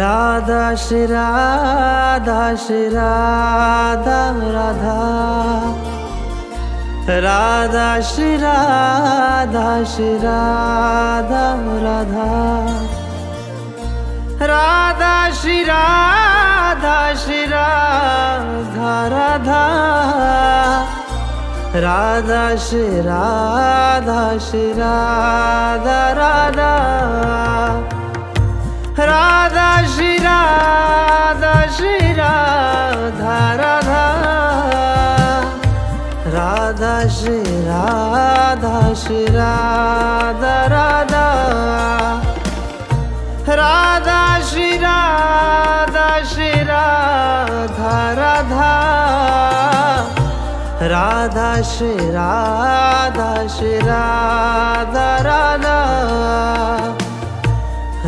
राधा श्री राधा श्री राधा राधा, राधा श्री राधा श्री राधा राधा, राधा श्री राधा श्री राधा राधा, राधा श्री राधा श्री राधा राधा, राधा श्री राधा श्री राधा राधा, राधा श्री राधा श्री राधा राधा, राधा श्री राधा श्री राधा राधा, राधा श्री राधा श्री राधा राधा,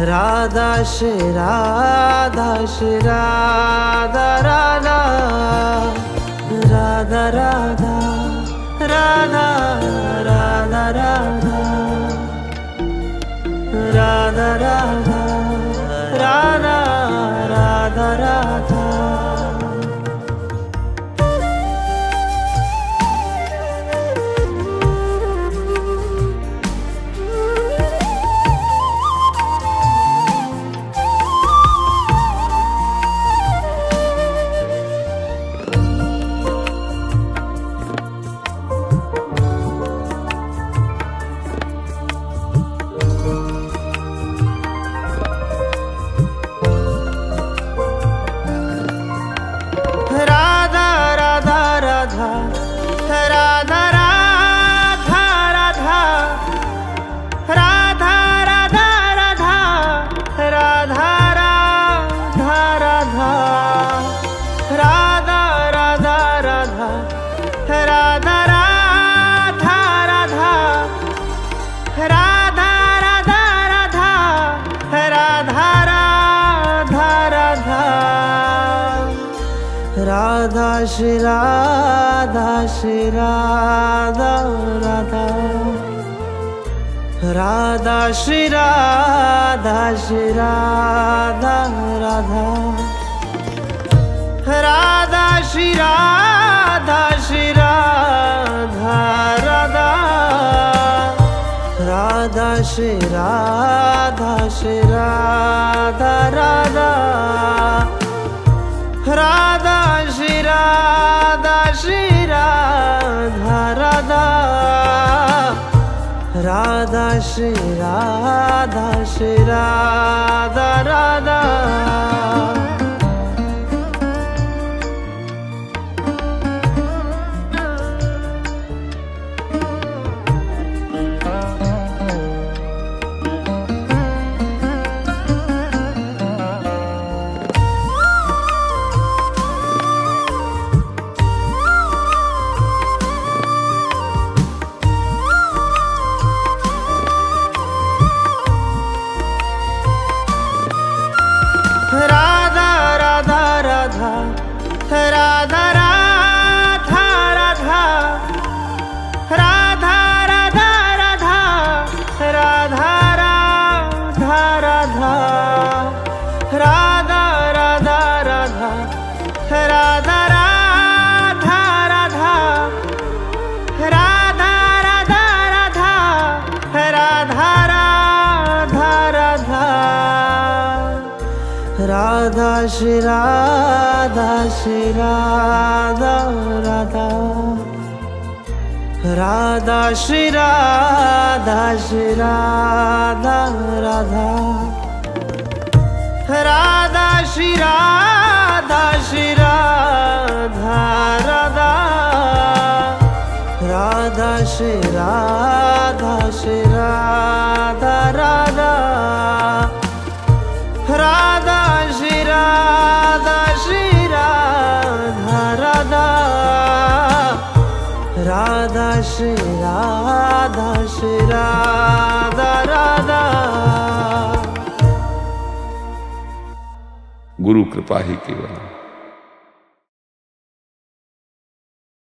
राधा श्री राधा श्री राधा राधा, राधा राधा राधा राधा राधा, राधा राधा राधा राधा राधा। राधा श्री राधा श्री राधा राधा, राधा श्री राधा श्री राधा राधा, राधा श्री राधा श्री राधा राधा, राधा श्री राधा श्री राधा राधा, राधा श्री राधा श्री राधा राधा, राधा श्री राधा श्री राधा राधा। राधा श्री राधा श्री राधा राधा, राधा श्री राधा श्री राधा राधा, राधा श्री राधा श्री राधा राधा, राधा श्री राधा श्री राधा राधा, राधा श्री राधा श्री राधा राधा, राधा श्री राधा श्री राधा राधा। गुरु कृपा ही केवल।